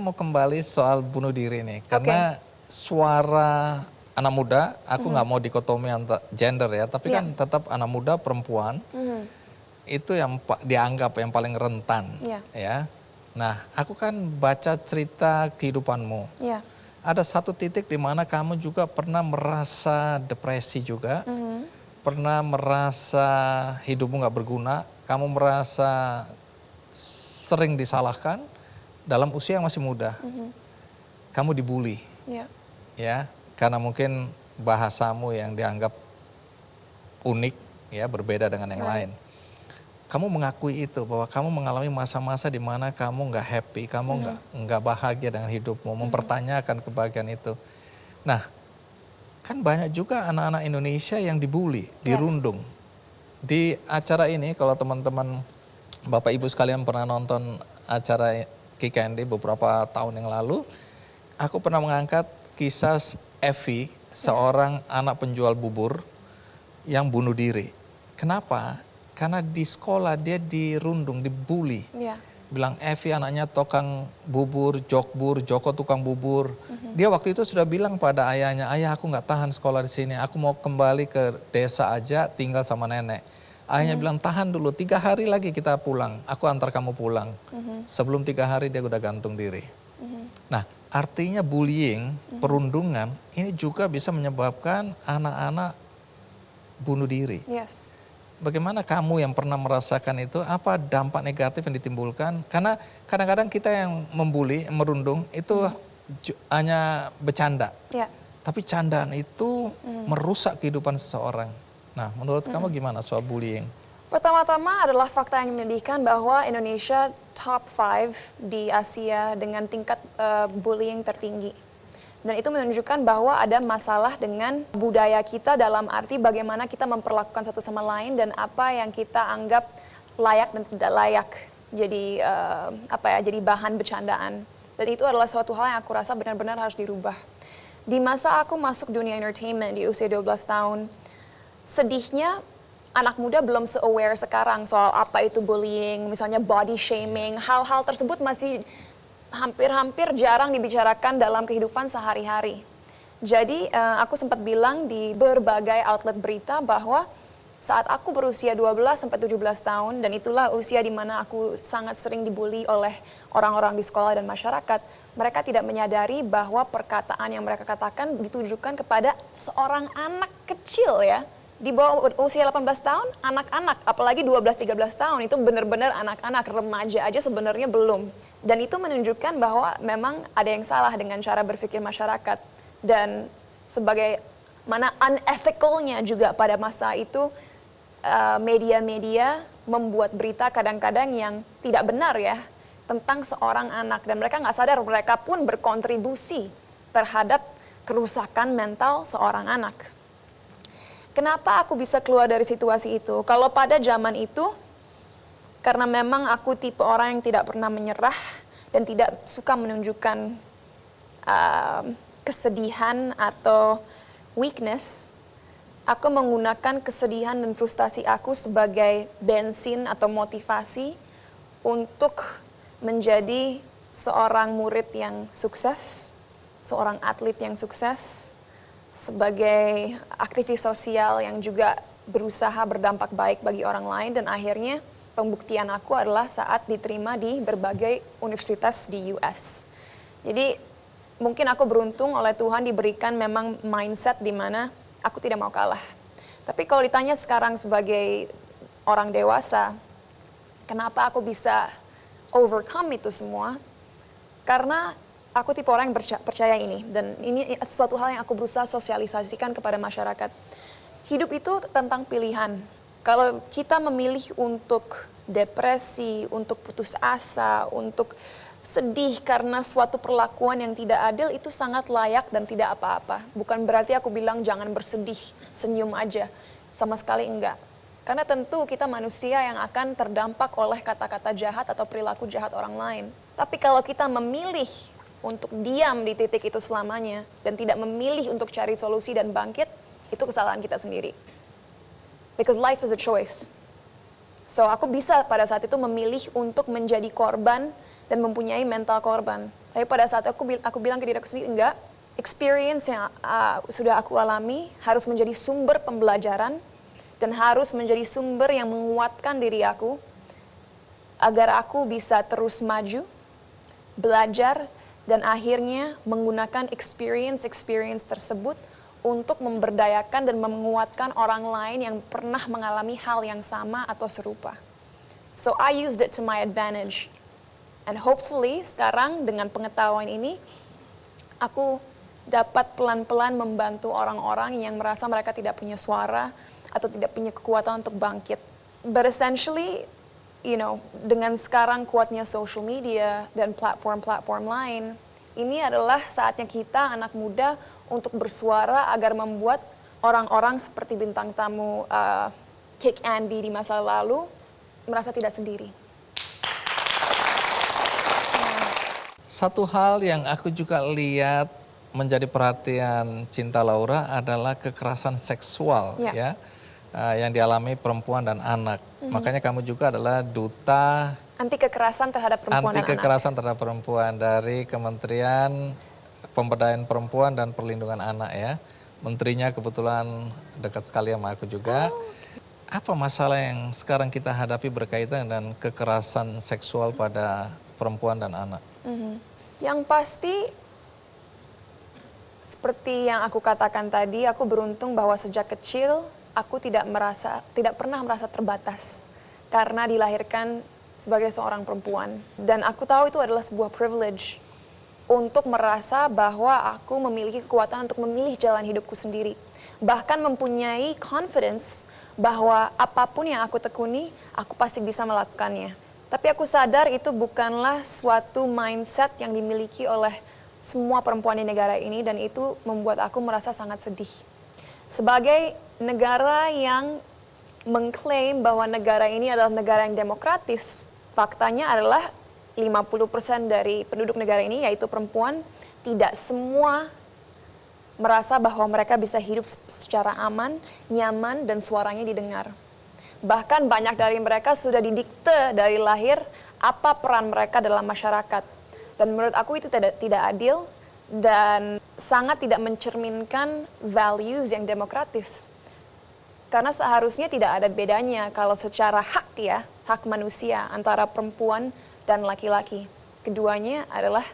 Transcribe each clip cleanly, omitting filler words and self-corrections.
mau kembali soal bunuh diri nih, karena suara anak muda, aku nggak mau dikotomi antar gender ya, tapi kan tetap anak muda perempuan itu yang dianggap yang paling rentan, ya. Nah, aku kan baca cerita kehidupanmu. Ada satu titik di mana kamu juga pernah merasa depresi juga, pernah merasa hidupmu nggak berguna, kamu merasa sering disalahkan dalam usia yang masih muda. Kamu dibully, ya, karena mungkin bahasamu yang dianggap unik, ya, berbeda dengan yang lain. Kamu mengakui itu, bahwa kamu mengalami masa-masa di mana kamu nggak happy, kamu nggak bahagia dengan hidupmu, mempertanyakan kebahagiaan itu. Nah, kan banyak juga anak-anak Indonesia yang dibully, dirundung. Di acara ini, kalau teman-teman Bapak Ibu sekalian pernah nonton acara KKND beberapa tahun yang lalu, aku pernah mengangkat kisah Evi, seorang anak penjual bubur yang bunuh diri. Kenapa? Karena di sekolah dia dirundung, dibully. Bilang Evi anaknya tukang bubur, Joko tukang bubur. Dia waktu itu sudah bilang pada ayahnya, ayah aku nggak tahan sekolah di sini, aku mau kembali ke desa aja tinggal sama nenek. Ayahnya bilang tahan dulu, 3 hari lagi kita pulang, aku antar kamu pulang. Sebelum 3 hari dia udah gantung diri. Nah, artinya bullying, perundungan ini juga bisa menyebabkan anak-anak bunuh diri. Bagaimana kamu yang pernah merasakan itu, apa dampak negatif yang ditimbulkan? Karena kadang-kadang kita yang membuli, merundung itu hanya bercanda. Tapi candaan itu merusak kehidupan seseorang. Nah, menurut kamu gimana soal bullying? Pertama-tama adalah fakta yang menyedihkan bahwa Indonesia top 5 di Asia dengan tingkat bullying tertinggi. Dan itu menunjukkan bahwa ada masalah dengan budaya kita dalam arti bagaimana kita memperlakukan satu sama lain dan apa yang kita anggap layak dan tidak layak jadi jadi bahan bercandaan. Dan itu adalah suatu hal yang aku rasa benar-benar harus dirubah. Di masa aku masuk dunia entertainment di usia 12 tahun, sedihnya anak muda belum se-aware sekarang soal apa itu bullying, misalnya body shaming, hal-hal tersebut masih hampir-hampir jarang dibicarakan dalam kehidupan sehari-hari. Jadi aku sempat bilang di berbagai outlet berita bahwa saat aku berusia 12-17 tahun, dan itulah usia di mana aku sangat sering dibully oleh orang-orang di sekolah dan masyarakat, mereka tidak menyadari bahwa perkataan yang mereka katakan ditujukan kepada seorang anak kecil ya. Di bawah usia 18 tahun, anak-anak, apalagi 12-13 tahun, itu benar-benar anak-anak, remaja aja sebenarnya belum. Dan itu menunjukkan bahwa memang ada yang salah dengan cara berpikir masyarakat. Dan sebagai mana unethicalnya juga pada masa itu, media-media membuat berita kadang-kadang yang tidak benar ya, tentang seorang anak. Dan mereka nggak sadar, mereka pun berkontribusi terhadap kerusakan mental seorang anak. Kenapa aku bisa keluar dari situasi itu? Kalau pada zaman itu, karena memang aku tipe orang yang tidak pernah menyerah dan tidak suka menunjukkan kesedihan atau weakness, aku menggunakan kesedihan dan frustasi aku sebagai bensin atau motivasi untuk menjadi seorang murid yang sukses, seorang atlet yang sukses, sebagai aktivis sosial yang juga berusaha berdampak baik bagi orang lain. Dan akhirnya pembuktian aku adalah saat diterima di berbagai universitas di US. Jadi mungkin aku beruntung oleh Tuhan diberikan memang mindset di mana aku tidak mau kalah. Tapi kalau ditanya sekarang sebagai orang dewasa, kenapa aku bisa overcome itu semua? Karena aku tipe orang yang percaya ini, dan ini sesuatu hal yang aku berusaha sosialisasikan kepada masyarakat. Hidup itu tentang pilihan. Kalau kita memilih untuk depresi, untuk putus asa, untuk sedih karena suatu perlakuan yang tidak adil, itu sangat layak dan tidak apa-apa. Bukan berarti aku bilang jangan bersedih, senyum aja. Sama sekali enggak. Karena tentu kita manusia yang akan terdampak oleh kata-kata jahat atau perilaku jahat orang lain. Tapi kalau kita memilih untuk diam di titik itu selamanya dan tidak memilih untuk cari solusi dan bangkit, itu kesalahan kita sendiri. Because life is a choice. So aku bisa pada saat itu memilih untuk menjadi korban dan mempunyai mental korban. Tapi pada saat aku bilang ke diri aku sendiri, enggak, experience yang sudah aku alami harus menjadi sumber pembelajaran dan harus menjadi sumber yang menguatkan diri aku agar aku bisa terus maju, belajar, dan akhirnya menggunakan experience tersebut untuk memberdayakan dan menguatkan orang lain yang pernah mengalami hal yang sama atau serupa. So I used it to my advantage. And hopefully sekarang dengan pengetahuan ini, aku dapat pelan-pelan membantu orang-orang yang merasa mereka tidak punya suara atau tidak punya kekuatan untuk bangkit. But essentially, dengan sekarang kuatnya social media dan platform-platform lain, ini adalah saatnya kita anak muda untuk bersuara agar membuat orang-orang seperti bintang tamu Kick Andy di masa lalu merasa tidak sendiri. Satu hal yang aku juga lihat menjadi perhatian Cinta Laura adalah kekerasan seksual ya yang dialami perempuan dan anak. Makanya kamu juga adalah duta anti kekerasan terhadap perempuan dan anak. Anti kekerasan terhadap perempuan dari Kementerian Pemberdayaan Perempuan dan Perlindungan Anak ya. Menterinya kebetulan dekat sekali sama aku juga. Apa masalah yang sekarang kita hadapi berkaitan dengan kekerasan seksual pada perempuan dan anak? Yang pasti, seperti yang aku katakan tadi, aku beruntung bahwa sejak kecil aku tidak pernah merasa terbatas karena dilahirkan sebagai seorang perempuan. Dan aku tahu itu adalah sebuah privilege untuk merasa bahwa aku memiliki kekuatan untuk memilih jalan hidupku sendiri. Bahkan mempunyai confidence bahwa apapun yang aku tekuni, aku pasti bisa melakukannya. Tapi aku sadar itu bukanlah suatu mindset yang dimiliki oleh semua perempuan di negara ini, dan itu membuat aku merasa sangat sedih. Sebagai negara yang mengklaim bahwa negara ini adalah negara yang demokratis, faktanya adalah 50% dari penduduk negara ini, yaitu perempuan, tidak semua merasa bahwa mereka bisa hidup secara aman, nyaman, dan suaranya didengar. Bahkan banyak dari mereka sudah didikte dari lahir apa peran mereka dalam masyarakat. Dan menurut aku itu tidak adil dan sangat tidak mencerminkan values yang demokratis. Karena seharusnya tidak ada bedanya kalau secara hak manusia antara perempuan dan laki-laki. Keduanya adalah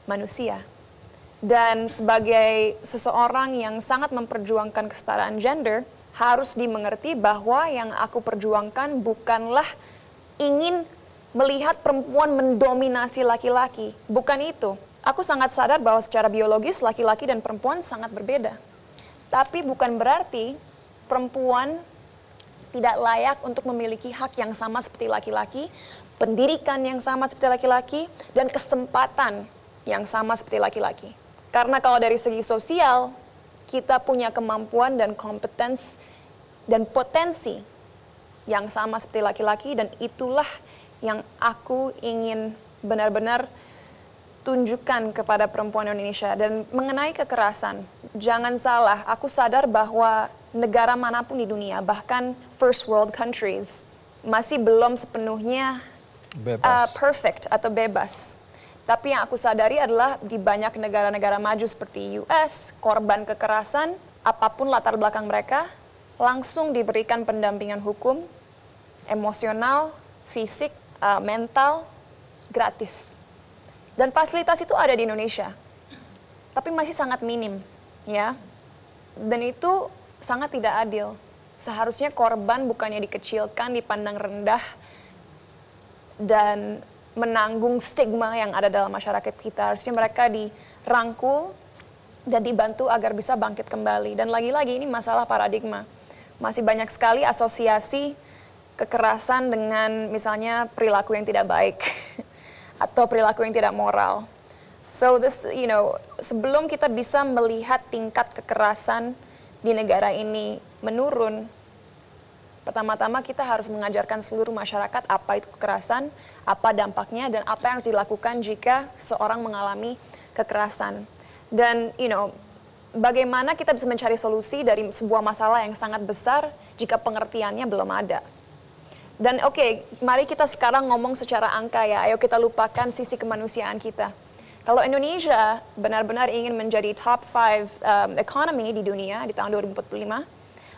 manusia. Dan sebagai seseorang yang sangat memperjuangkan kesetaraan gender, harus dimengerti bahwa yang aku perjuangkan bukanlah ingin melihat perempuan mendominasi laki-laki. Bukan itu. Aku sangat sadar bahwa secara biologis laki-laki dan perempuan sangat berbeda. Tapi bukan berarti perempuan tidak layak untuk memiliki hak yang sama seperti laki-laki, pendidikan yang sama seperti laki-laki, dan kesempatan yang sama seperti laki-laki. Karena kalau dari segi sosial, kita punya kemampuan dan kompetens dan potensi yang sama seperti laki-laki, dan itulah yang aku ingin benar-benar tunjukkan kepada perempuan Indonesia. Dan mengenai kekerasan, jangan salah, aku sadar bahwa negara manapun di dunia, bahkan first world countries, masih belum sepenuhnya perfect atau bebas. Tapi yang aku sadari adalah di banyak negara-negara maju seperti US, korban kekerasan, apapun latar belakang mereka, langsung diberikan pendampingan hukum, emosional, fisik, mental, gratis. Dan fasilitas itu ada di Indonesia, tapi masih sangat minim, ya. Dan itu sangat tidak adil. Seharusnya korban bukannya dikecilkan, dipandang rendah, dan menanggung stigma yang ada dalam masyarakat kita. Harusnya mereka dirangkul dan dibantu agar bisa bangkit kembali. Dan lagi-lagi ini masalah paradigma. Masih banyak sekali asosiasi kekerasan dengan misalnya perilaku yang tidak baik atau perilaku yang tidak moral. So this, sebelum kita bisa melihat tingkat kekerasan di negara ini menurun, pertama-tama kita harus mengajarkan seluruh masyarakat apa itu kekerasan, apa dampaknya, dan apa yang harus dilakukan jika seorang mengalami kekerasan. Dan bagaimana kita bisa mencari solusi dari sebuah masalah yang sangat besar jika pengertiannya belum ada. Dan mari kita sekarang ngomong secara angka ya, ayo kita lupakan sisi kemanusiaan kita. Kalau Indonesia benar-benar ingin menjadi top 5 economy di dunia di tahun 2045,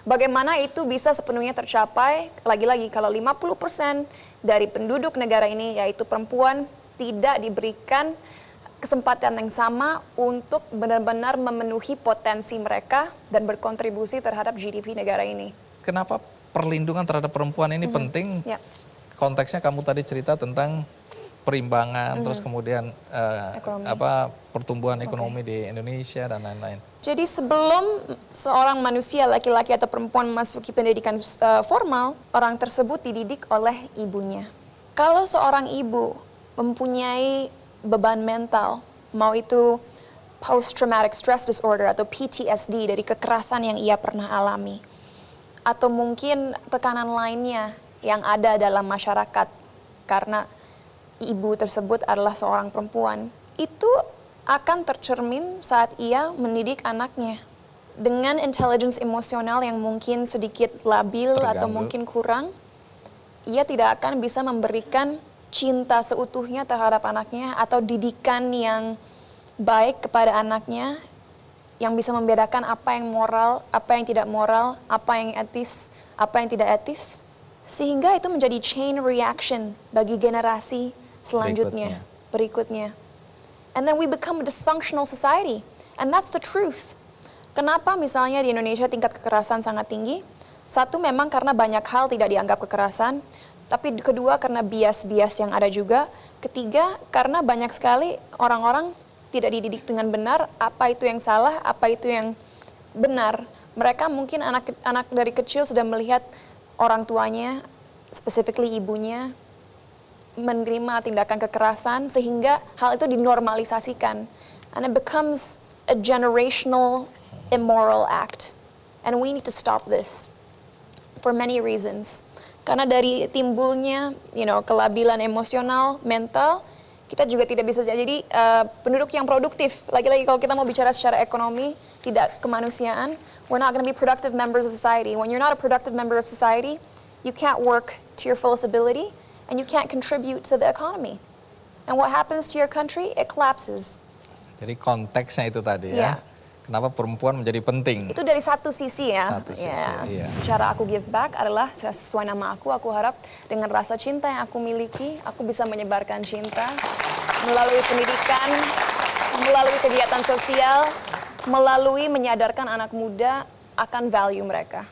bagaimana itu bisa sepenuhnya tercapai? Lagi-lagi kalau 50% dari penduduk negara ini yaitu perempuan tidak diberikan kesempatan yang sama untuk benar-benar memenuhi potensi mereka dan berkontribusi terhadap GDP negara ini. Kenapa perlindungan terhadap perempuan ini penting? Ya. Konteksnya kamu tadi cerita tentang perimbangan, terus kemudian Ekonomi. pertumbuhan ekonomi di Indonesia dan lain-lain. Jadi sebelum seorang manusia laki-laki atau perempuan memasuki pendidikan formal, orang tersebut dididik oleh ibunya. Kalau seorang ibu mempunyai beban mental, mau itu post traumatic stress disorder atau PTSD dari kekerasan yang ia pernah alami, atau mungkin tekanan lainnya yang ada dalam masyarakat karena ibu tersebut adalah seorang perempuan, itu akan tercermin saat ia mendidik anaknya. Dengan intelligence emosional yang mungkin sedikit labil atau Terganggu. mungkin kurang, ia tidak akan bisa memberikan cinta seutuhnya terhadap anaknya atau didikan yang baik kepada anaknya yang bisa membedakan apa yang moral, apa yang tidak moral, apa yang etis, apa yang tidak etis. Sehingga itu menjadi chain reaction bagi generasi selanjutnya, berikutnya. And then we become a dysfunctional society. And that's the truth. Kenapa misalnya di Indonesia tingkat kekerasan sangat tinggi? Satu, memang karena banyak hal tidak dianggap kekerasan. Tapi kedua, karena bias-bias yang ada juga. Ketiga, karena banyak sekali orang-orang tidak dididik dengan benar apa itu yang salah, apa itu yang benar. Mereka mungkin anak dari kecil sudah melihat orang tuanya, specifically ibunya, menerima tindakan kekerasan sehingga hal itu dinormalisasikan. And it becomes a generational immoral act. And we need to stop this for many reasons. Karena dari timbulnya, kelabilan emosional, mental, kita juga tidak bisa jadi penduduk yang produktif. Lagi-lagi kalau kita mau bicara secara ekonomi, tidak kemanusiaan, we're not going to be productive members of society. When you're not a productive member of society, you can't work to your fullest ability, and you can't contribute to the economy. And what happens to your country? It collapses. Jadi konteksnya itu tadi Yeah. ya. Kenapa perempuan menjadi penting? Itu dari satu sisi ya. Satu sisi, Ya. iya. Cara aku give back adalah sesuai nama aku harap dengan rasa cinta yang aku miliki, aku bisa menyebarkan cinta melalui pendidikan, melalui kegiatan sosial, melalui menyadarkan anak muda akan value mereka.